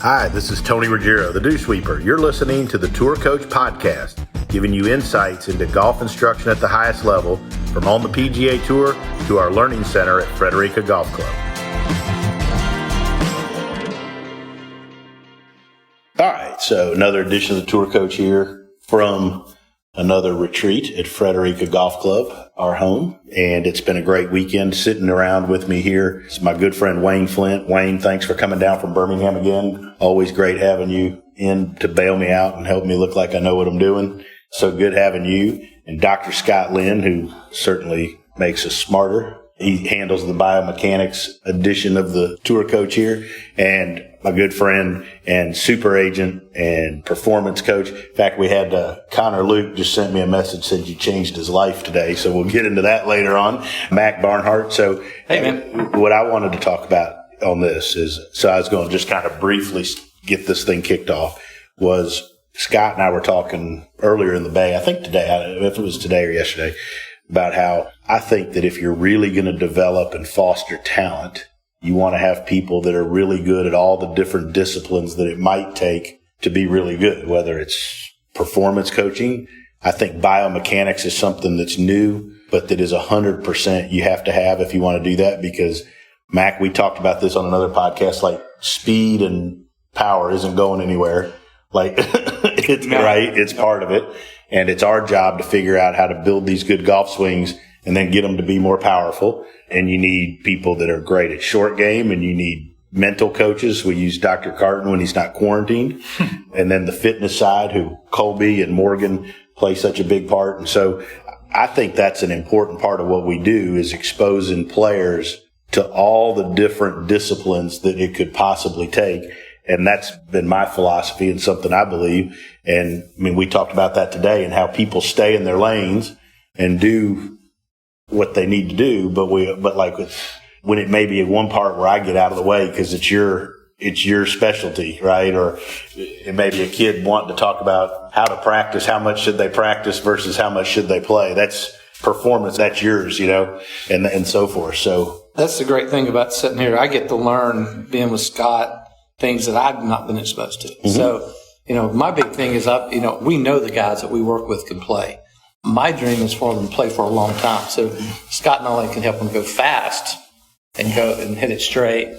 Hi, this is Tony Ruggiero, the Dew Sweeper. You're listening to the Tour Coach Podcast, giving you insights into golf instruction at the highest level, from on the PGA Tour to our learning center at Frederica Golf Club. All right, so another edition of the Tour Coach here from another retreat at Frederica Golf Club, our home. And it's been a great weekend. Sitting around with me here is my good friend Wayne Flint. Wayne, thanks for coming down from Birmingham again. Always great having you in to bail me out and help me look like I know what I'm doing. So good having you. And Dr. Scott Lynn, who certainly makes us smarter. He handles the biomechanics edition of the Tour Coach here. And my good friend and super agent and performance coach. In fact, we had Connor Luke just sent me a message, said you changed his life today. So we'll get into that later on. Mac Barnhadt. So hey, man. What I wanted to talk about on this is, so I was going to just kind of briefly get this thing kicked off, was Scott and I were talking earlier in the Bay, I think today, I don't know if it was today or yesterday, about how I think that if you're really going to develop and foster talent, you want to have people that are really good at all the different disciplines that it might take to be really good, whether it's performance coaching. I think biomechanics is something that's new, but that is 100% you have to have if you want to do that, because Mac, we talked about this on another podcast, like speed and power isn't going anywhere. Like it's right. It's part of it. And it's our job to figure out how to build these good golf swings and then get them to be more powerful. And you need people that are great at short game, and you need mental coaches. We use Dr. Carton when he's not quarantined. And then the fitness side, who Colby and Morgan play such a big part. And so I think that's an important part of what we do, is exposing players to all the different disciplines that it could possibly take. And that's been my philosophy and something I believe. And I mean, we talked about that today, and how people stay in their lanes and do what they need to do. But when it may be one part where I get out of the way because it's your specialty, right? Or it may be a kid wanting to talk about how to practice, how much should they practice versus how much should they play. That's performance. That's yours, and so forth. So that's the great thing about sitting here. I get to learn, being with Scott, things that I've not been exposed to. Mm-hmm. So, my big thing is we know the guys that we work with can play. My dream is for them to play for a long time. So Scott not only can help them go fast and go and hit it straight,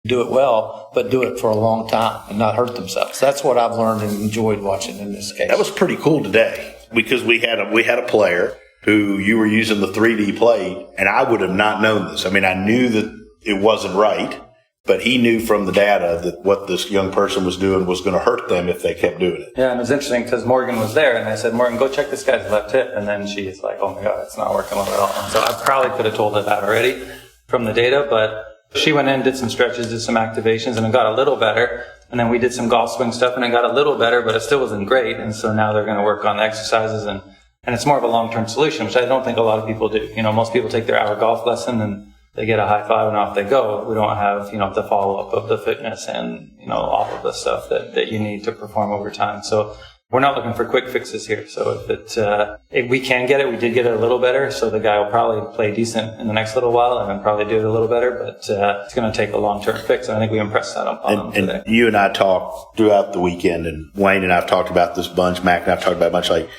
do it well, but do it for a long time and not hurt themselves. That's what I've learned and enjoyed watching in this case. That was pretty cool today, because we had a player who you were using the 3D plate, and I would have not known this. I mean, I knew that it wasn't right, but he knew from the data that what this young person was doing was going to hurt them if they kept doing it. Yeah, and it was interesting because Morgan was there, and I said, Morgan, go check this guy's left hip. And then she's like, oh my God, it's not working well at all. And so I probably could have told her that already from the data, but she went in, did some stretches, did some activations, and it got a little better. And then we did some golf swing stuff, and it got a little better, but it still wasn't great. And so now they're going to work on the exercises, and it's more of a long-term solution, which I don't think a lot of people do. Most people take their hour golf lesson and they get a high five and off they go. We don't have, the follow-up of the fitness and, all of the stuff that you need to perform over time. So we're not looking for quick fixes here. So if we can get it, we did get it a little better. So the guy will probably play decent in the next little while and then probably do it a little better. But it's going to take a long-term fix. And I think we impressed that on him today. And you and I talked throughout the weekend, and Wayne and I have talked about this bunch. Mac and I have talked about a bunch.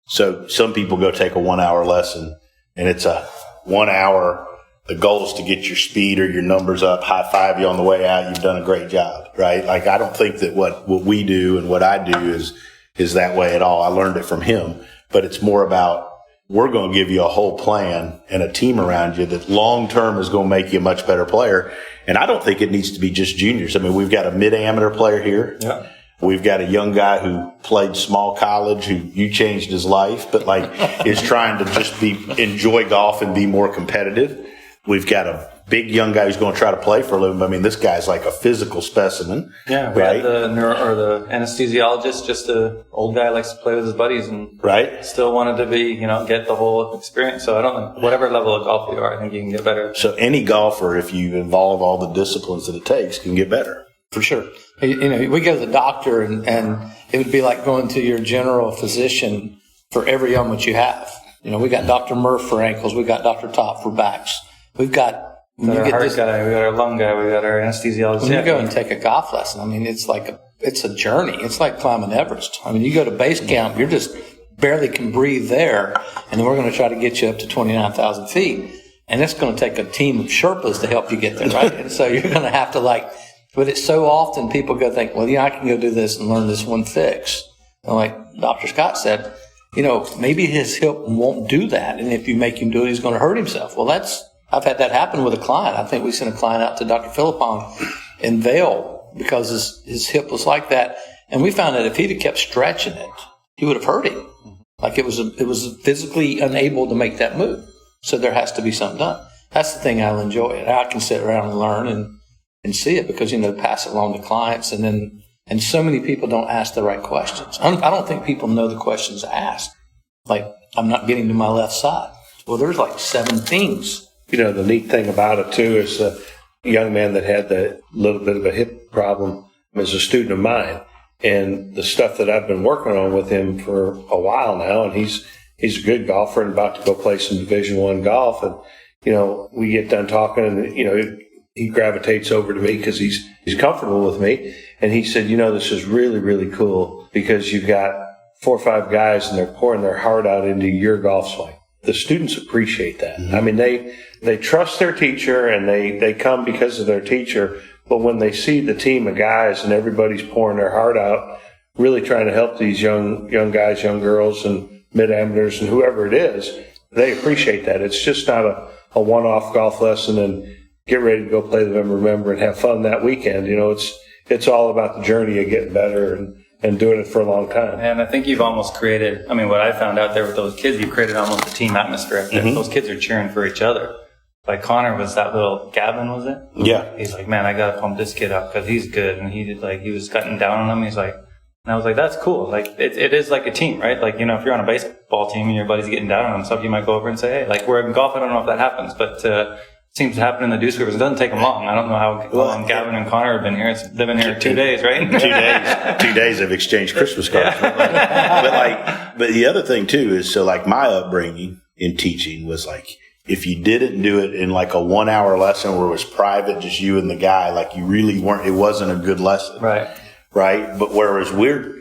So some people go take a 1 hour lesson, and it's a 1 hour. The goal is to get your speed or your numbers up, high five you on the way out. You've done a great job, right? Like, I don't think that what we do and what I do is that way at all. I learned it from him, but it's more about, we're going to give you a whole plan and a team around you that long term is going to make you a much better player. And I don't think it needs to be just juniors. I mean, we've got a mid-amateur player here. Yeah. We've got a young guy who played small college, who you changed his life, but is trying to just enjoy golf and be more competitive. We've got a big young guy who's going to try to play for a living. I mean, this guy's like a physical specimen. Yeah, we had the anesthesiologist, just an old guy who likes to play with his buddies and still wanted to be, get the whole experience. So I don't think, whatever level of golf you are, I think you can get better. So any golfer, if you involve all the disciplines that it takes, can get better. For sure. We go to the doctor and it would be like going to your general physician for every ailment you have. We got Dr. Murph for ankles. We got Dr. Top for backs. We've got We got our heart guy, we got our lung guy, we got our anesthesiologist. When you go and take a golf lesson, I mean, it's a journey. It's like climbing Everest. I mean, you go to base camp, you're just barely can breathe there, and then we're going to try to get you up to 29,000 feet. And it's going to take a team of Sherpas to help you get there, right? And so you're going to have to but it's so often people go think, well, I can go do this and learn this one fix. And like Dr. Scott said, maybe his hip won't do that. And if you make him do it, he's going to hurt himself. Well, I've had that happen with a client. I think we sent a client out to Dr. Philippon in Vail because his hip was like that. And we found that if he'd have kept stretching it, he would have hurt him. Like it was physically unable to make that move. So there has to be something done. That's the thing I'll enjoy. I can sit around and learn and see it because, pass it along to clients. And so many people don't ask the right questions. I don't think people know the questions to ask. Like, I'm not getting to my left side. Well, there's 7 things. The neat thing about it, too, is the young man that had the little bit of a hip problem is a student of mine. And the stuff that I've been working on with him for a while now, and he's a good golfer and about to go play some Division I golf. And, we get done talking and, he gravitates over to me because he's comfortable with me. And he said, this is really, really cool because you've got 4 or 5 guys and they're pouring their heart out into your golf swing. The students appreciate that. Mm-hmm. I mean, they trust their teacher and they come because of their teacher. But when they see the team of guys and everybody's pouring their heart out, really trying to help these young guys, young girls, and mid-amateurs and whoever it is, they appreciate that. It's just not a one-off golf lesson and get ready to go play the Remember and have fun that weekend. It's all about the journey of getting better and doing it for a long time. And I think you've almost created, what I found out there with those kids, you've created almost a team atmosphere up there. Mm-hmm. Those kids are cheering for each other. Like Connor was that little Gavin, was it? Yeah. He's like, man, I got to pump this kid up because he's good. And he was cutting down on him. He's like, and I was like, that's cool. Like, it is like a team, right? Like, if you're on a baseball team and your buddy's getting down on himself, you might go over and say, hey, we're in golf. I don't know if that happens, but, it seems to happen in the Deuce Rivers. It doesn't take them long. I don't know how long Gavin and Connor have been here. They've been here 2 days, right? 2 days. 2 days have exchanged Christmas cards. Yeah. But the other thing too is, my upbringing in teaching was if you didn't do it in a 1 hour lesson where it was private, just you and the guy, you really weren't, it wasn't a good lesson. Right. Right. But whereas we're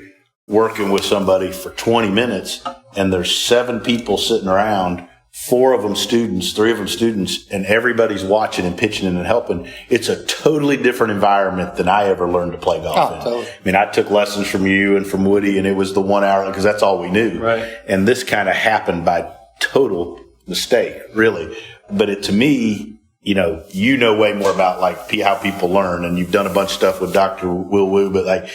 working with somebody for 20 minutes and there's 7 people sitting around, 4 of them students, 3 of them students, and everybody's watching and pitching in and helping. It's a totally different environment than I ever learned to play golf in. Totally. I took lessons from you and from Woody, and it was the 1 hour because that's all we knew. Right. And this kind of happened by total mistake, really. But to me, you know way more about how people learn, and you've done a bunch of stuff with Dr. Will Woo. But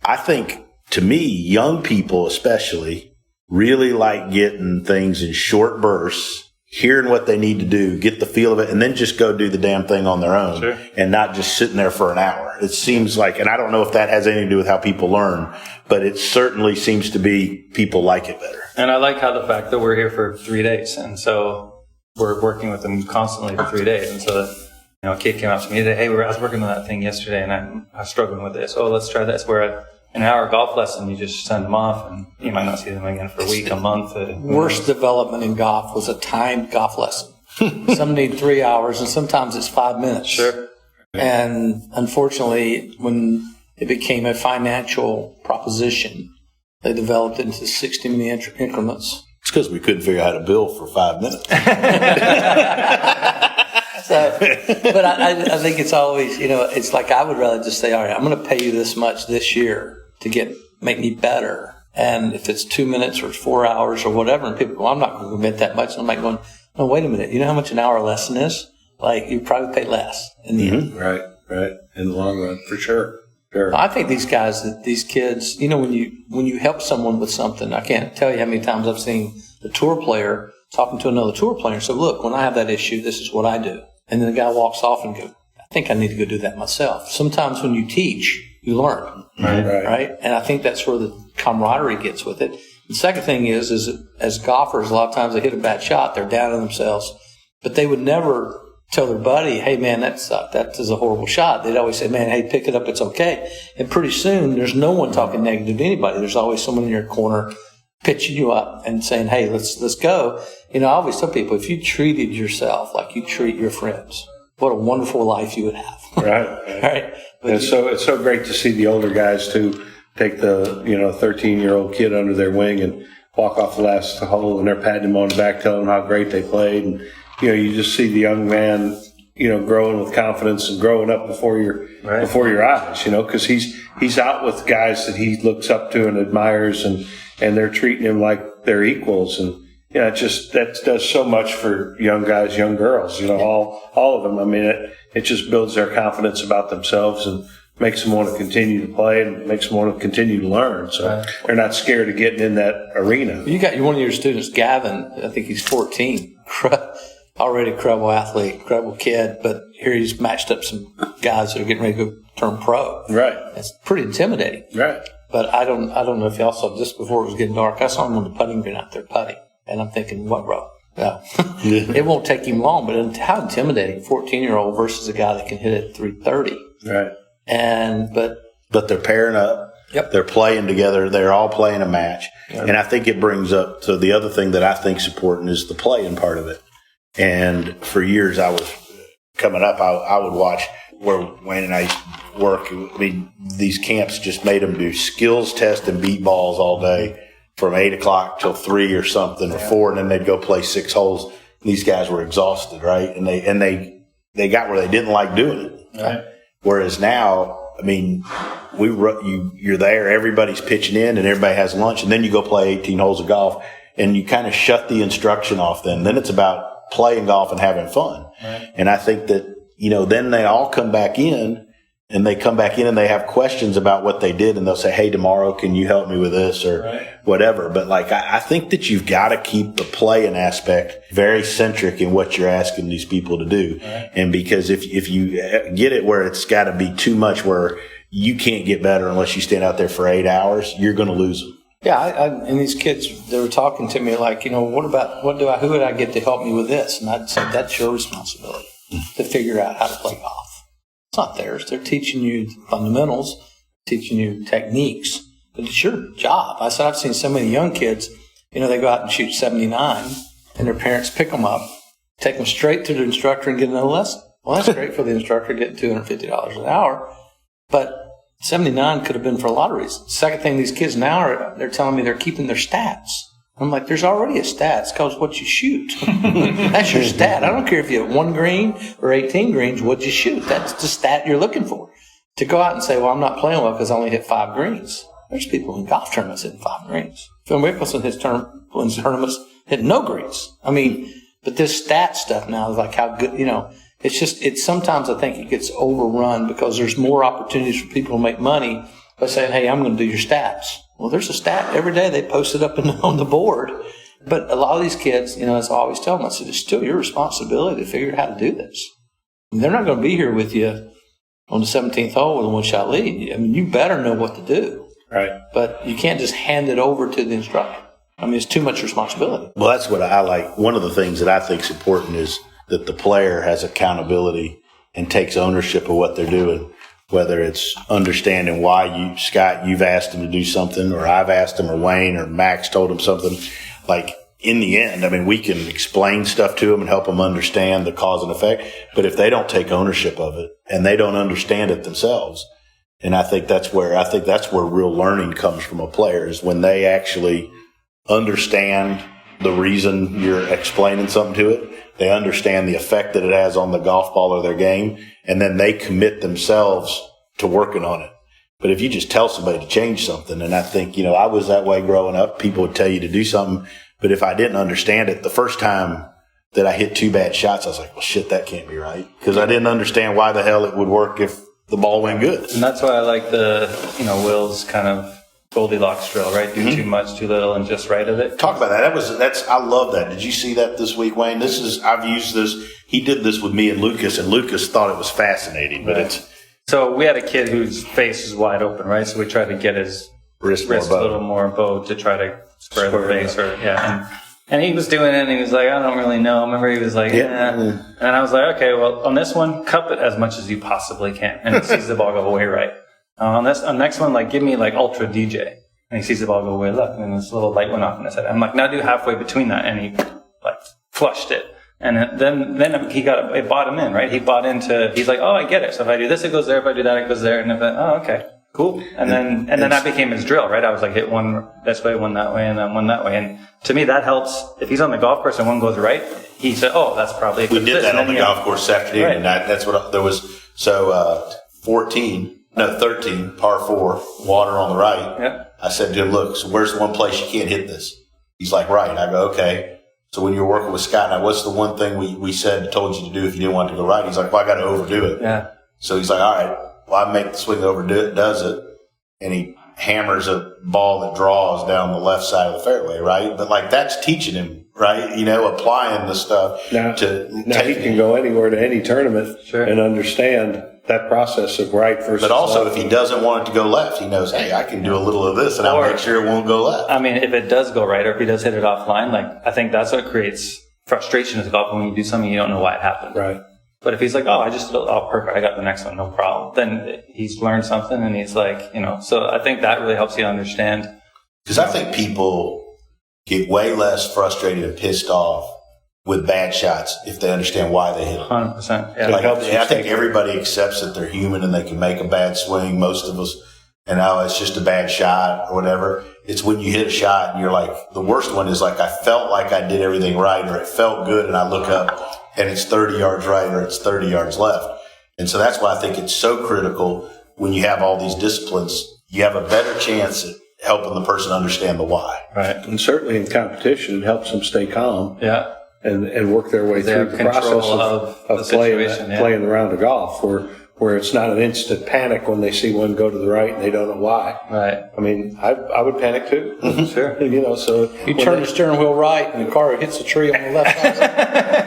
I think to me, young people especially really like getting things in short bursts, hearing what they need to do, get the feel of it, and then just go do the damn thing on their own. Sure. And not just sitting there for an hour. It seems and I don't know if that has anything to do with how people learn, but it certainly seems to be people like it better. And I like how the fact that we're here for 3 days, and so we're working with them constantly for 3 days. And so, a kid came up to me today, hey, I was working on that thing yesterday, and I'm struggling with this. Oh, let's try this. Where an hour golf lesson, you just send them off, and you might not see them again for a week, a month. Worst development in golf was a timed golf lesson. Some need 3 hours, and sometimes it's 5 minutes. Sure. And unfortunately, when it became a financial proposition, they developed it into 60-minute increments. It's because we couldn't figure out how to bill for 5 minutes. But I think it's always, it's I would rather just say, all right, I'm going to pay you this much this year to make me better. And if it's 2 minutes or it's 4 hours or whatever, and people go, well, I'm not going to commit that much. And I'm going, no, wait a minute. You know how much an hour lesson is? You probably pay less in the end. Right. In the long run, for sure. Sure. I think these kids, when you help someone with something, I can't tell you how many times I've seen the tour player talking to another tour player and say, look, when I have that issue, this is what I do. And then the guy walks off and goes, I think I need to go do that myself. Sometimes when you teach, you learn. Right? And I think that's where the camaraderie gets with it. The second thing is as golfers, a lot of times they hit a bad shot, they're down on themselves, but they would never tell their buddy, hey man, that sucked. That is a horrible shot. They'd always say, man, hey, pick it up. It's okay. And pretty soon there's no one talking negative to anybody. There's always someone in your corner pitching you up and saying, hey, let's go. I always tell people, if you treated yourself like you treat your friends, what a wonderful life you would have. Right. Right. But And so it's so great to see the older guys too take the 13-year-old kid under their wing and walk off the last hole, and they're patting him on the back, telling him how great they played, and you just see the young man growing with confidence and growing up before your eyes, because he's out with guys that he looks up to and admires, and they're treating him like they're equals, and that does so much for young guys, young girls, all of them. I mean, it just builds their confidence about themselves and makes them want to continue to play and makes them want to continue to learn. So they're not scared of getting in that arena. You got one of your students, Gavin, I think he's 14, already incredible athlete, incredible kid, but here he's matched up some guys that are getting ready to go turn pro. Right. That's pretty intimidating. Right. But I don't know if y'all saw just before it was getting dark, I saw him on the putting green out there putting. And I'm thinking, what, bro? No. It won't take him long, but how intimidating, 14-year-old versus a guy that can hit it 330. Right. But they're pairing up. Yep. They're playing together. They're all playing a match. Yep. And I think it brings up to the other thing that I think is important is the playing part of it. And for years I was coming up, I would watch where Wayne and I used to work. I mean, these camps just made them do skills test and beat balls all day from 8 o'clock till 3 or something or 4, and then they'd go play 6 holes. And these guys were exhausted, right? And they got where they didn't like doing it. Right. Whereas now, I mean, you're there, everybody's pitching in, and everybody has lunch, and then you go play 18 holes of golf, and you kind of shut the instruction off. Then it's about playing golf and having fun. Right. And I think that then they all come back in, and they come back in and they have questions about what they did, and they'll say, "Hey, tomorrow, can you help me with this or whatever?" But I think that you've got to keep the playing aspect very centric in what you're asking these people to do. Right. And because if you get it where it's got to be too much, where you can't get better unless you stand out there for 8 hours, you're going to lose them. Yeah, and these kids, they were talking to me like, who would I get to help me with this? And I'd say, that's your responsibility to figure out how to play golf. It's not theirs. They're teaching you fundamentals, teaching you techniques, but it's your job. I said, I've seen so many young kids, they go out and shoot 79, and their parents pick them up, take them straight to the instructor and get another lesson. Well, that's great for the instructor getting $250 an hour, but 79 could have been for a lot of reasons. Second thing, these kids now they're telling me they're keeping their stats. I'm like, there's already a stat. It's called what you shoot. That's your stat. I don't care if you have 1 green or 18 greens, what you shoot. That's the stat you're looking for. To go out and say, well, I'm not playing well because I only hit 5 greens. There's people in golf tournaments hitting 5 greens. Phil Mickelson hits tournaments hitting no greens. I mean, but this stat stuff now is like how good, it's sometimes I think it gets overrun because there's more opportunities for people to make money by saying, hey, I'm going to do your stats. Well, there's a stat every day they post it up on the board. But a lot of these kids, as I always tell them, I said, it's still your responsibility to figure out how to do this. And they're not going to be here with you on the 17th hole with a 1-shot lead. I mean, you better know what to do. Right. But you can't just hand it over to the instructor. I mean, it's too much responsibility. Well, that's what I like. One of the things that I think is important is that the player has accountability and takes ownership of what they're doing. Whether it's understanding why Scott, you've asked him to do something, or I've asked him, or Wayne or Max told him something. Like, in the end, I mean, we can explain stuff to them and help them understand the cause and effect. But if they don't take ownership of it and they don't understand it themselves, and I think that's where real learning comes from a player, is when they actually understand the reason you're explaining something to it. They understand the effect that it has on the golf ball or their game, and then they commit themselves to working on it. But if you just tell somebody to change something, and I think, I was that way growing up, people would tell you to do something, but if I didn't understand it, the first time that I hit 2 bad shots, I was like, well, shit, that can't be right. Because I didn't understand why the hell it would work if the ball went good. And that's why I like the, Will's kind of Goldilocks drill, right? Do too much, too little, and just right of it. Talk about that. I love that. Did you see that this week, Wayne? I've used this. He did this with me and Lucas thought it was fascinating, but it's. So we had a kid whose face was wide open, right? So we tried to get his wrist a little more bowed to try to square the face, and he was doing it, and he was like, I don't really know. I remember he was like, And I was like, okay, well, on this one, cup it as much as you possibly can, and he sees the ball go way right. On the next one, give me ultra DJ. And he sees the ball go way left, and this little light went off in his head. I'm like, now do halfway between that, and he flushed it. And then it bought him in, right? He bought into, he's like, oh, I get it. So if I do this, it goes there. If I do that, it goes there. And if okay, cool. And then that became his drill, right? I was like, hit one this way, one that way, and then one that way. And to me, that helps. If he's on the golf course and one goes right, he said, oh, that's probably we did that on the golf course this afternoon. Right. And that's what there was. So 13, par 4, water on the right. Yeah. I said to him, look, so where's the one place you can't hit this? He's like, right. I go, okay. So when you were working with Scott, now what's the one thing we told you to do if you didn't want it to go right? He's like, well, I got to overdo it. Yeah. So he's like, all right, well, I make the swing overdo it, does it. And he hammers a ball that draws down the left side of the fairway, right? But like that's teaching him, right? Applying the stuff now he can go anywhere to any tournament and understand that process of right versus But also, left. if he doesn't want it to go left, he knows, hey, I can do a little of this, and I'll make sure it won't go left. I mean, if it does go right, or if he does hit it offline, like I think that's what creates frustration as a golfer when you do something you don't know why it happened. Right. But if he's like, perfect, I got the next one, no problem. Then he's learned something, and he's like, So I think that really helps you understand. Because I think people get way less frustrated and pissed off with bad shots if they understand why they hit them. 100%. Yeah. I think everybody accepts that they're human and they can make a bad swing. Most of us, and it's just a bad shot or whatever. It's when you hit a shot and you're like, the worst one is like, I felt like I did everything right, or it felt good, and I look up and it's 30 yards right or it's 30 yards left. And so that's why I think it's so critical when you have all these disciplines, you have a better chance at helping the person understand the why. Right. And certainly in competition, it helps them stay calm. Yeah. And work their way through the process of playing the round of golf, where it's not an instant panic when they see one go to the right and they don't know why. Right. I mean, I would panic too. Sure. So you turn the steering wheel right and the car hits a tree on the left side.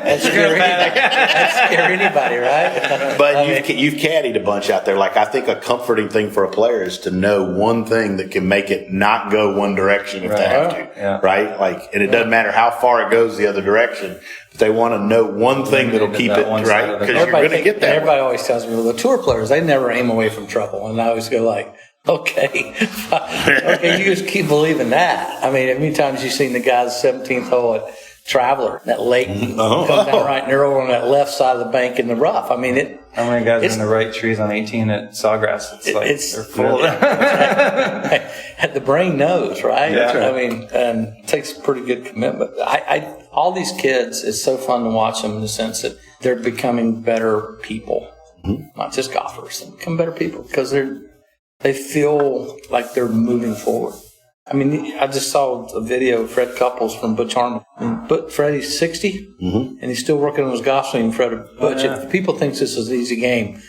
That's scary. That's scary anybody, right? But you've caddied a bunch out there. Like, I think a comforting thing for a player is to know one thing that can make it not go one direction if they have to, right? Like, and it doesn't matter how far it goes the other direction. But they want to know one thing that'll keep it right, because you're going to get that. Everybody always tells me, well, the tour players, they never aim away from trouble, and I always go like, okay, you just keep believing that. I mean, how many times you've seen the guy's 17th hole at Traveler, that lake comes down right, and they're over on that left side of the bank in the rough. I mean, how many guys are in the right trees on 18 at Sawgrass? It's they're full of the brain knows, right? Yeah. I mean, and it takes pretty good commitment. All these kids, it's so fun to watch them in the sense that they're becoming better people, not just golfers. They become better people because they feel like they're moving forward. I mean, I just saw a video of Fred Couples from Butch Harmon. But Freddie's 60, and he's still working on his golf swing. Fred Butch. If people think this is an easy game,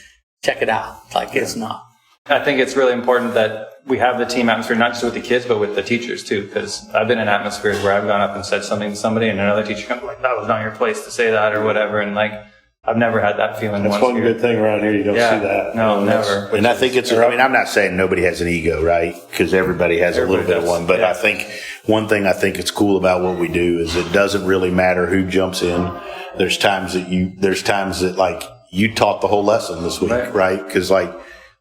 check it out. Like, it's not. I think it's really important that we have the team atmosphere, not just with the kids, but with the teachers too. Because I've been in atmospheres where I've gone up and said something to somebody, and another teacher comes like, "That was not your place to say that," or whatever. And like, I've never had that feeling. That's one good thing around here. You don't see that. No, never. And I think I'm not saying nobody has an ego, right? Because everybody has a little bit of one. But I think one thing I think it's cool about what we do is it doesn't really matter who jumps in. There's times that like you taught the whole lesson this week, right? Because like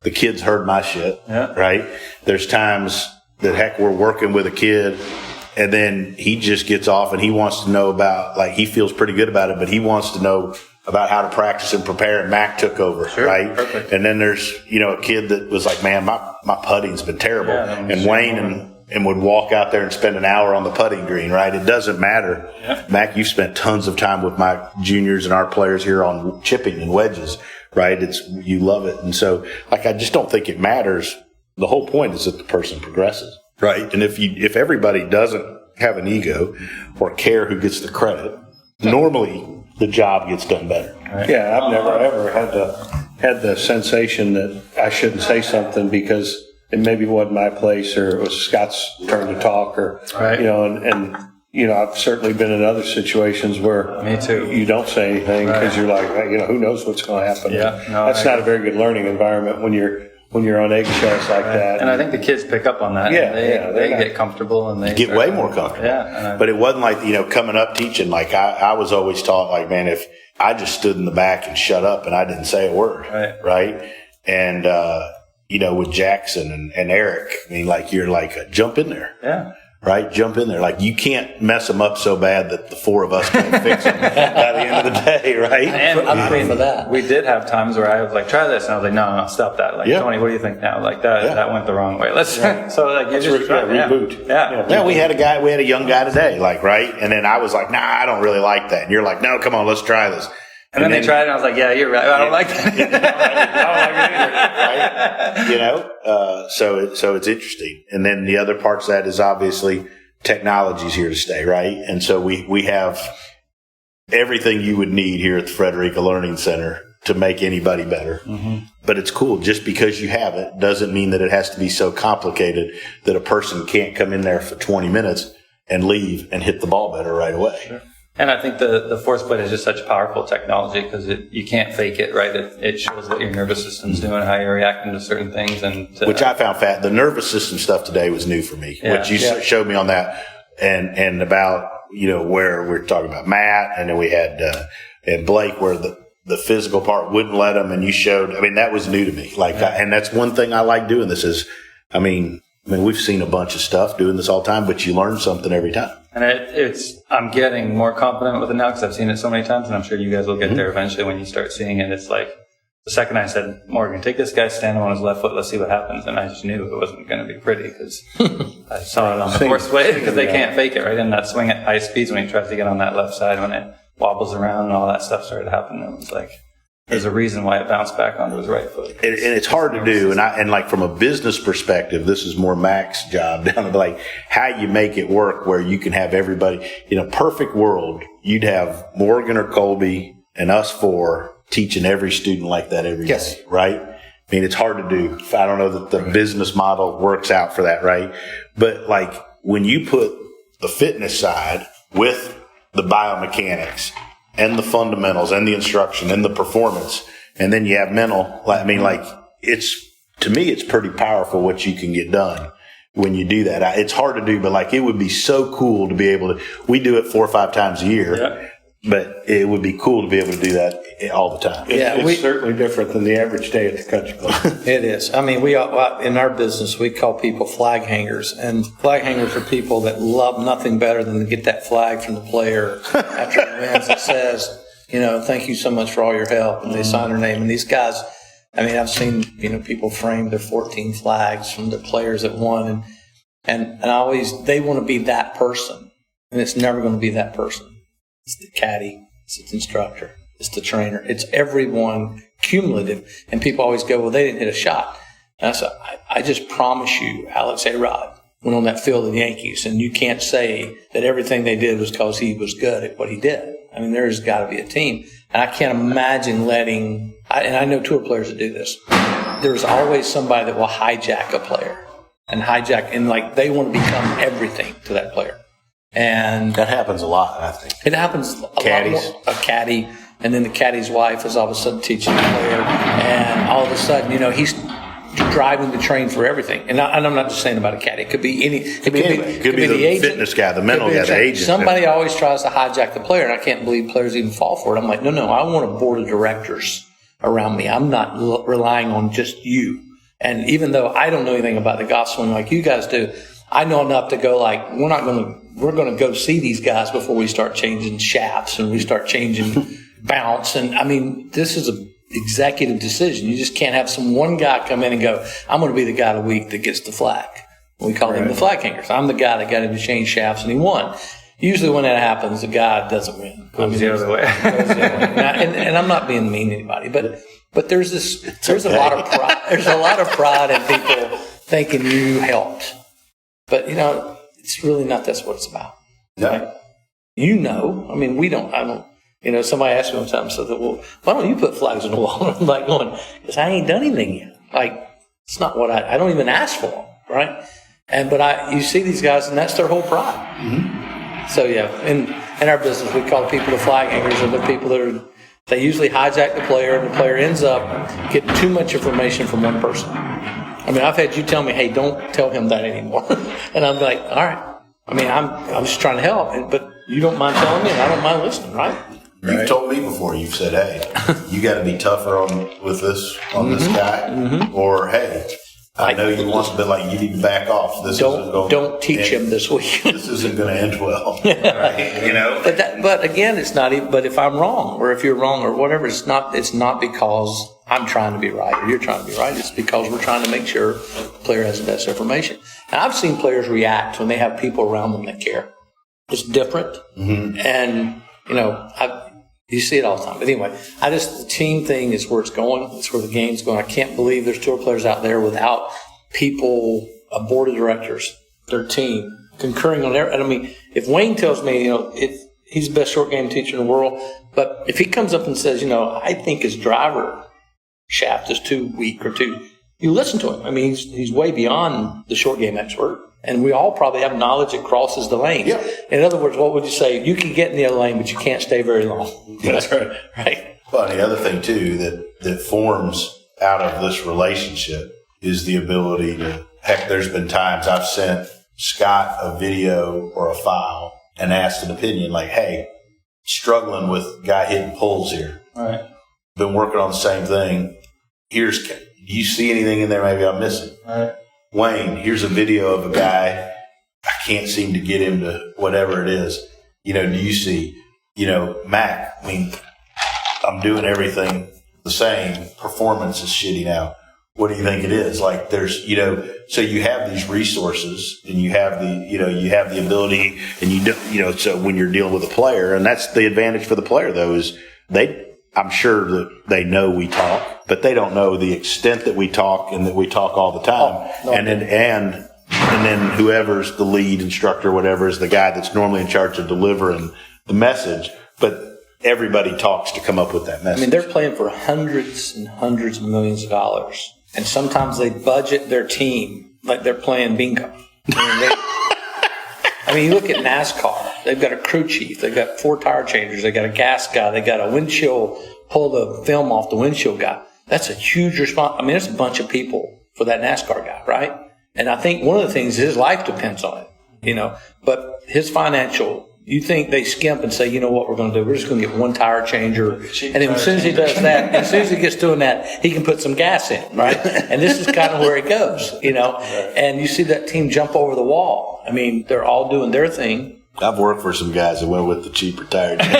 the kids heard my shit, right? There's times that heck we're working with a kid, and then he just gets off and he wants to know about, like, he feels pretty good about it, but he wants to know about how to practice and prepare, and Mac took over, right? Perfect. And then there's, a kid that was like, man, my putting's been terrible. And Wayne and would walk out there and spend an hour on the putting green, right? It doesn't matter. Yeah. Mac, you've spent tons of time with my juniors and our players here on chipping and wedges, right? You love it. And so, like, I just don't think it matters. The whole point is that the person progresses, right? And if everybody doesn't have an ego or care who gets the credit, normally the job gets done better. Right? Yeah, I've never ever had the sensation that I shouldn't say something because it maybe wasn't my place, or it was Scott's turn to talk, or and I've certainly been in other situations where me too. You don't say anything because you're like, who knows what's going to happen. Yeah, that's not a very good learning environment when you're on eggshells like that. And I think the kids pick up on that. Yeah, they get comfortable and they get way more comfortable. Yeah, but it wasn't like coming up teaching. Like I was always taught, like, man, if I just stood in the back and shut up and I didn't say a word, right? And with Jackson and Eric, I mean, like, you're like, jump in there. Yeah. right? Jump in there. Like, you can't mess them up so bad that the four of us can't fix them by the end of the day, right? And I'm praying for that. We did have times where I was like, try this. And I was like, no, stop that. Like, Yeah. Tony, what do you think now? Like, that went the wrong way. Let's, so like, you just reboot. Yeah. Yeah, we had a young guy today, like, right? And then I was like, nah, I don't really like that. And you're like, no, come on, let's try this. And then they tried it, and I was like, yeah, you're right. I don't like that. I don't like it either, right? You know, so it's interesting. And then the other parts of that is obviously technology's here to stay, right? And so we have everything you would need here at the Frederica Learning Center to make anybody better. Mm-hmm. But it's cool. Just because you have it doesn't mean that it has to be so complicated that a person can't come in there for 20 minutes and leave and hit the ball better right away. Sure. And I think the force plate is just such powerful technology because you can't fake it, right? It shows what your nervous system's doing, how you're reacting to certain things. Which I found the nervous system stuff today was new for me. Yeah. What you showed me on that and about, you know, where we're talking about Matt and then we had and Blake where the physical part wouldn't let them. And you showed, I mean, that was new to me. Like, and that's one thing I like doing this is, I mean, we've seen a bunch of stuff doing this all the time, but you learn something every time. And I'm getting more confident with it now because I've seen it so many times, and I'm sure you guys will get there eventually when you start seeing it. It's like the second I said, Morgan, take this guy, stand him on his left foot, let's see what happens. And I just knew it wasn't going to be pretty because I saw it on the force way because they can't fake it, right? And that swing at high speeds when he tries to get on that left side, when it wobbles around and all that stuff started happening, it was like, there's a reason why it bounced back onto his right foot. And it's hard to do. And like from a business perspective, this is more Mac's job down to like how you make it work where you can have everybody in a perfect world. You'd have Morgan or Colby and us four teaching every student like that every day, right? I mean, it's hard to do. I don't know that the business model works out for that, right? But like when you put the fitness side with the biomechanics and the fundamentals and the instruction and the performance, and then you have mental. I mean, like to me, it's pretty powerful what you can get done when you do that. It's hard to do, but like it would be so cool to be able to. We do it 4 or 5 times a year, but it would be cool to be able to do that all the time. It's certainly different than the average day at the country club. It is. I mean, we in our business, we call people flag hangers. And flag hangers are people that love nothing better than to get that flag from the player after he wins that says, you know, thank you so much for all your help. And they sign their name. And these guys, I mean, I've seen, you know, people frame their 14 flags from the players that won. And they want to be that person. And it's never going to be that person. It's the caddy. It's the instructor. It's the trainer. It's everyone cumulative. And people always go, well, they didn't hit a shot. And I said, I just promise you, Alex A-Rod went on that field of the Yankees, and you can't say that everything they did was because he was good at what he did. I mean, there's got to be a team. And I can't imagine and I know tour players that do this. There's always somebody that will hijack a player and like they want to become everything to that player. And that happens a lot, I think. It happens a lot more. A caddy, and then the caddy's wife is all of a sudden teaching the player, and all of a sudden, you know, he's driving the train for everything. And I'm not just saying about a caddy. It could be any. It could be the agent, fitness guy, the mental guy, the agent. Somebody always tries to hijack the player, and I can't believe players even fall for it. I'm like, no, I want a board of directors around me. I'm not relying on just you. And even though I don't know anything about the golf swing like you guys do, I know enough to go like, we're going to go see these guys before we start changing shafts and we start changing bounce. And I mean, this is an executive decision. You just can't have some one guy come in and go, I'm going to be the guy of the week that gets the flag. We call them the flag hangers. I'm the guy that got him to change shafts and he won. Usually when that happens, the guy doesn't win. Goes the other way. And I'm not being mean to anybody, but there's a lot of pride. There's a lot of pride in people thinking you helped. But, you know, it's really not that's what it's about. Yeah. Right? You know, I mean, I don't, you know, somebody asked me one time, so that, well, why don't you put flags on the wall? I'm like going, because I ain't done anything yet. Like, it's not what I don't even ask for them, right? But you see these guys, and that's their whole pride. Mm-hmm. So, yeah, in our business, we call people the flag hangers, or the people that they usually hijack the player, and the player ends up getting too much information from one person. I mean, I've had you tell me, hey, don't tell him that anymore. And I'm like, all right. I mean, I'm just trying to help, but you don't mind telling me, and I don't mind listening, right? You've told me before, you've said, hey, you got to be tougher with this guy. Mm-hmm. Or, hey, I know you want, but like you need to back off. This Don't teach him this week. This isn't going to end well, right? You know. But again, it's not even. But if I'm wrong, or if you're wrong, or whatever, it's not because I'm trying to be right or you're trying to be right. It's because we're trying to make sure the player has the best information. And I've seen players react when they have people around them that care. It's different, and you see it all the time. But anyway, the team thing is where it's going. It's where the game's going. I can't believe there's tour players out there without people, a board of directors, their team, concurring on everything. I mean, if Wayne tells me, he's the best short game teacher in the world, but if he comes up and says, I think his driver shaft is too weak or too, you listen to him. I mean, he's way beyond the short game expert. And we all probably have knowledge that crosses the lanes. Yeah. In other words, what would you say? You can get in the other lane, but you can't stay very long. That's right. Right. Well, and the other thing, too, that forms out of this relationship is the ability to, heck, there's been times I've sent Scott a video or a file and asked an opinion like, hey, struggling with guy hitting pulls here. All right. Been working on the same thing. Do you see anything in there maybe I'm missing? All right. Wayne, here's a video of a guy. I can't seem to get him to whatever it is. Do you see, Mac, I mean, I'm doing everything the same. Performance is shitty now. What do you think it is? Like there's, so you have these resources and you have the ability and so when you're dealing with a player, and that's the advantage for the player though, is I'm sure that they know we talk, but they don't know the extent that we talk and that we talk all the time. Oh, no, and then whoever's the lead instructor, whatever, is the guy that's normally in charge of delivering the message. But everybody talks to come up with that message. I mean, they're playing for hundreds and hundreds of millions of dollars. And sometimes they budget their team like they're playing bingo. You look at NASCAR. They've got a crew chief. They've got 4 tire changers. They've got a gas guy. They got a windshield, pull the film off the windshield guy. That's a huge response. I mean, there's a bunch of people for that NASCAR guy, right? And I think one of the things is his life depends on it, But his financial, you think they skimp and say, you know what we're going to do? We're just going to get 1 tire changer. And then as soon as he does that, as soon as he gets doing that, he can put some gas in, right? And this is kind of where it goes, And you see that team jump over the wall. I mean, they're all doing their thing. I've worked for some guys that went with the cheaper tire changer.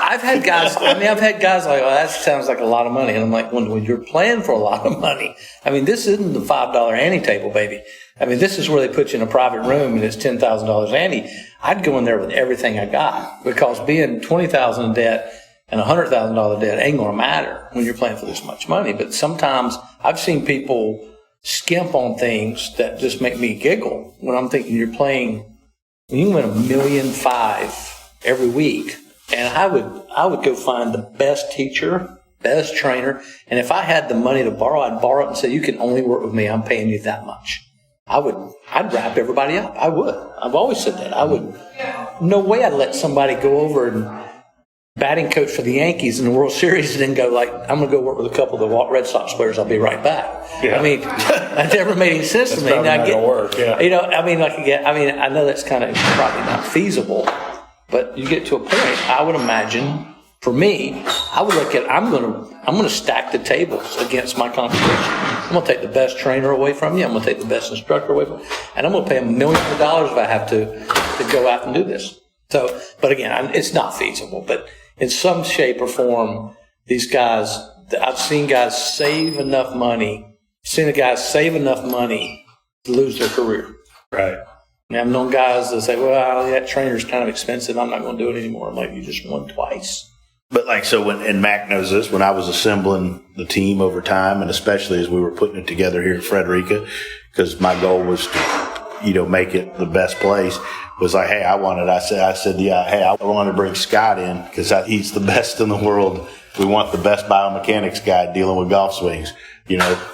I've had guys like, oh, that sounds like a lot of money. And I'm like, when you're playing for a lot of money, I mean, this isn't the $5 ante table, baby. I mean, this is where they put you in a private room and it's $10,000 ante. I'd go in there with everything I got because being $20,000 in debt and $100,000 debt ain't going to matter when you're playing for this much money. But sometimes I've seen people skimp on things that just make me giggle when I'm thinking you can win $1.5 million every week. And I would go find the best teacher, best trainer. And if I had the money to borrow, I'd borrow it and say, you can only work with me. I'm paying you that much. I'd wrap everybody up. I would. I've always said that. No way I'd let somebody go over and batting coach for the Yankees in the World Series and then go like, I'm going to go work with a couple of the Red Sox players. I'll be right back. Yeah. I mean, that never made any sense to me. Probably not going to work. Yeah. I know that's kind of probably not feasible, but you get to a point. I would imagine for me, I would look at, I'm going to stack the tables against my competition. I'm going to take the best trainer away from you. I'm going to take the best instructor away from you. And I'm going to pay them millions of dollars if I have to go out and do this. So, but again, it's not feasible. But in some shape or form, these guys, I've seen guys save enough money, to lose their career. Right. And I've known guys that say, well, that trainer's kind of expensive. I'm not going to do it anymore. I'm like, you just won twice. But and Mac knows this, when I was assembling the team over time, and especially as we were putting it together here in Frederica, because my goal was to, make it the best place, was like, hey, I want to bring Scott in because he's the best in the world. We want the best biomechanics guy dealing with golf swings.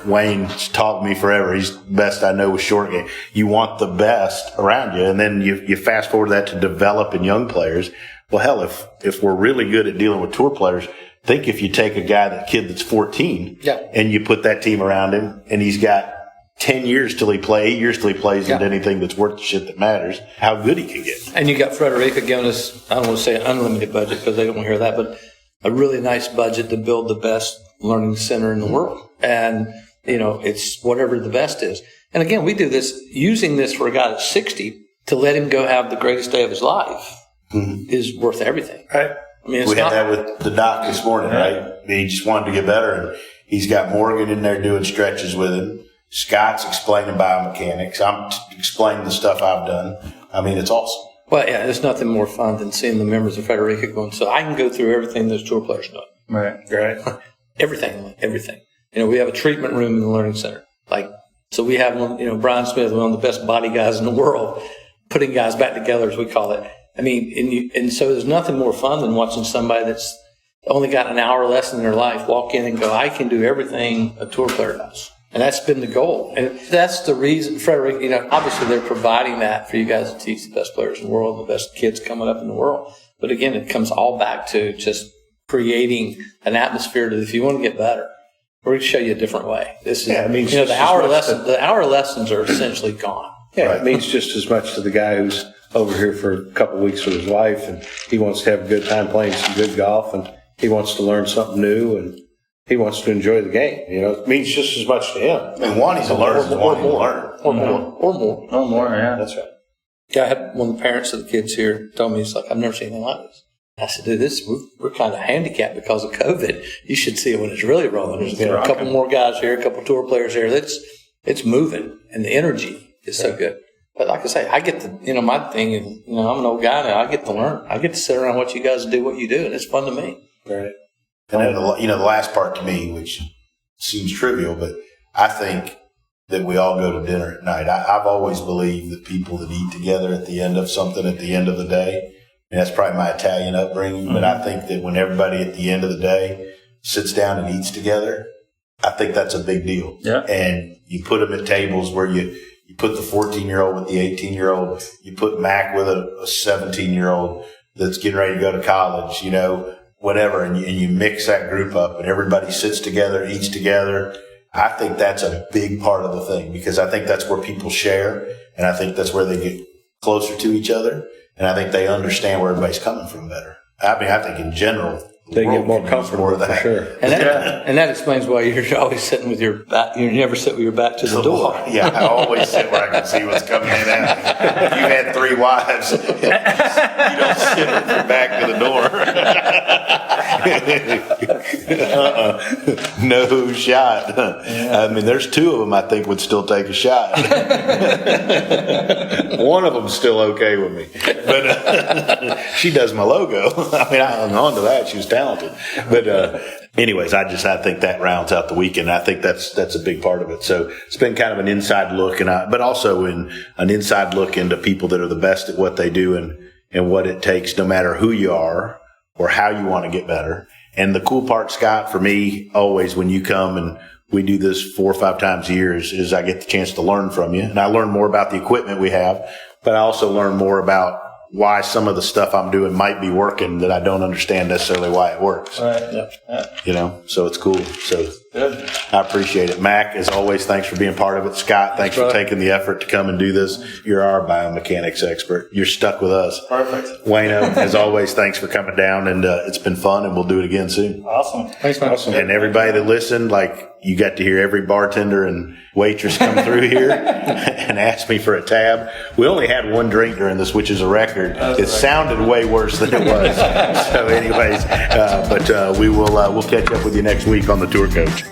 Wayne's taught me forever. He's the best I know with short game. You want the best around you. And then you fast forward that to developing young players. Well, hell, if we're really good at dealing with tour players, think if you take a kid that's 14 and you put that team around him and he's got 8 years till he plays into anything that's worth the shit that matters, how good he can get. And you got Frederica giving us, I don't want to say an unlimited budget because they don't want to hear that, but a really nice budget to build the best learning center in the world. And, it's whatever the best is. And again, we do this, using this for a guy that's 60 to let him go have the greatest day of his life is worth everything. Right. I mean, We had that with the doc this morning, right? He just wanted to get better, and he's got Morgan in there doing stretches with him. Scott's explaining biomechanics. I'm explaining the stuff I've done. I mean, it's awesome. Well, yeah, there's nothing more fun than seeing the members of Frederica going, so I can go through everything those tour players do. Right. Everything. We have a treatment room in the learning center. So we have one, Brian Smith, one of the best body guys in the world, putting guys back together, as we call it. I mean, and so there's nothing more fun than watching somebody that's only got an hour less in their life walk in and go, I can do everything a tour player does. And that's been the goal. And that's the reason, Frederick, obviously they're providing that for you guys to teach the best players in the world, the best kids coming up in the world. But again, it comes all back to just creating an atmosphere that if you want to get better, we're going to show you a different way. This is, the hour lessons are essentially gone. Yeah, right. It means just as much to the guy who's over here for a couple of weeks with his wife, and he wants to have a good time playing some good golf, and he wants to learn something new, and he wants to enjoy the game. It means just as much to him. And one, he's a learner, one will learn. Or more. Oh, more, yeah. That's right. Yeah, I had one of the parents of the kids here told me, he's like, I've never seen anything like this. I said, dude, we're kind of handicapped because of COVID. You should see it when it's really rolling. There's a couple more guys here, a couple tour players here. It's moving, and the energy is so good. But like I say, I get to, my thing is, I'm an old guy now. I get to learn. I get to sit around what you guys do, what you do, and it's fun to me. Right. And then, the last part to me, which seems trivial, but I think that we all go to dinner at night. I've always believed that people that eat together at the end of something at the end of the day, and that's probably my Italian upbringing, but I think that when everybody at the end of the day sits down and eats together, I think that's a big deal. Yeah. And you put them at tables where you put the 14-year-old with the 18-year-old, you put Mac with a 17-year-old that's getting ready to go to college, whatever, and you mix that group up and everybody sits together, eats together. I think that's a big part of the thing, because I think that's where people share, and I think that's where they get closer to each other, and I think they understand where everybody's coming from better. I think in general, they get more comfortable for sure. And that explains why you're always sitting with your back. You never sit with your back to the door. Yeah, I always sit where I can see what's coming in and out. You've had 3 wives. You don't sit with your back to the door. No shot. I mean, there's 2 of them I think would still take a shot. One of them's still okay with me. But she does my logo. I mean, I hung on to that. She was talented. But anyways, I think that rounds out the weekend. I think that's a big part of it. So it's been kind of an inside look, but also an inside look into people that are the best at what they do and what it takes, no matter who you are or how you want to get better. And the cool part, Scott, for me, always when you come and we do this 4 or 5 times a year is I get the chance to learn from you. And I learn more about the equipment we have, but I also learn more about why some of the stuff I'm doing might be working that I don't understand necessarily why it works. Right. Yeah. So it's cool. So good. I appreciate it. Mac, as always, thanks for being part of it. Scott, thanks for taking the effort to come and do this. You're our biomechanics expert. You're stuck with us. Perfect. Wayno, as always, thanks for coming down, and it's been fun, and we'll do it again soon. Awesome. Thanks, man. Awesome. And everybody that listened, you got to hear every bartender and waitress come through here and ask me for a tab. We only had 1 drink during this, which is a record. It sounded way worse than it was. So anyways, but we'll catch up with you next week on the Tour Coach.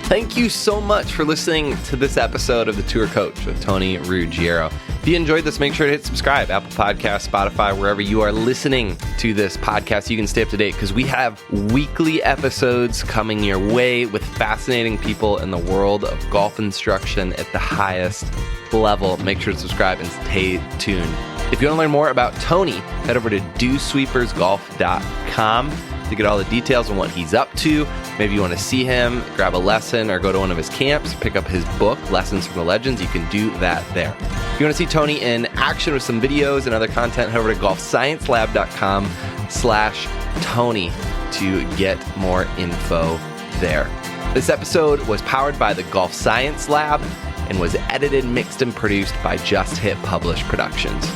Thank you so much for listening to this episode of The Tour Coach with Tony Ruggiero. If you enjoyed this, make sure to hit subscribe, Apple Podcasts, Spotify, wherever you are listening to this podcast. You can stay up to date because we have weekly episodes coming your way with fascinating people in the world of golf instruction at the highest level. Make sure to subscribe and stay tuned. If you want to learn more about Tony, head over to dosweepersgolf.com to get all the details on what he's up to. Maybe you want to see him, grab a lesson, or go to one of his camps, pick up his book, Lessons from the Legends. You can do that there. If you want to see Tony in action with some videos and other content, head over to golfsciencelab.com/Tony to get more info there. This episode was powered by the Golf Science Lab and was edited, mixed, and produced by Just Hit Publish Productions.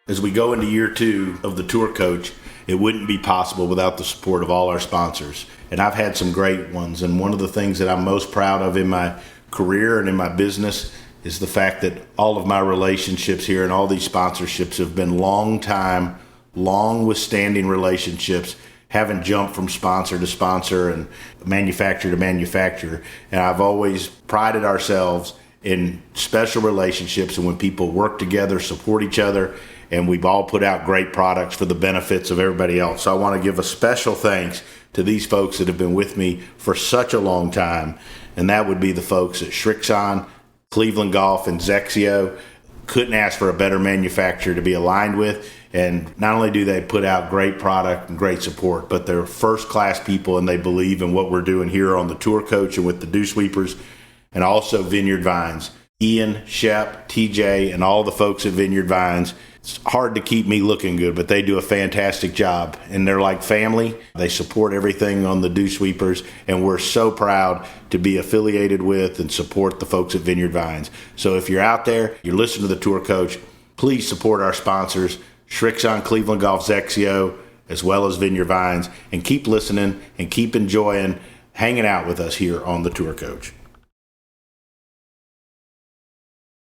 As we go into year 2 of the Tour Coach, it wouldn't be possible without the support of all our sponsors. And I've had some great ones. And one of the things that I'm most proud of in my career and in my business is the fact that all of my relationships here and all these sponsorships have been long withstanding relationships, haven't jumped from sponsor to sponsor and manufacturer to manufacturer. And I've always prided ourselves in special relationships and when people work together, support each other, and we've all put out great products for the benefits of everybody else. So I want to give a special thanks to these folks that have been with me for such a long time, and that would be the folks at Shrixon, Cleveland Golf, and Zexio. Couldn't ask for a better manufacturer to be aligned with. And not only do they put out great product and great support, but they're first-class people, and they believe in what we're doing here on the Tour Coach and with the Dew Sweepers, and also Vineyard Vines. Ian, Shep, TJ, and all the folks at Vineyard Vines. It's hard to keep me looking good, but they do a fantastic job. And they're like family. They support everything on the Dew Sweepers, and we're so proud to be affiliated with and support the folks at Vineyard Vines. So if you're out there, you're listening to the Tour Coach, please support our sponsors, Shrixon, Cleveland Golf, Zexio, as well as Vineyard Vines, and keep listening and keep enjoying hanging out with us here on the Tour Coach.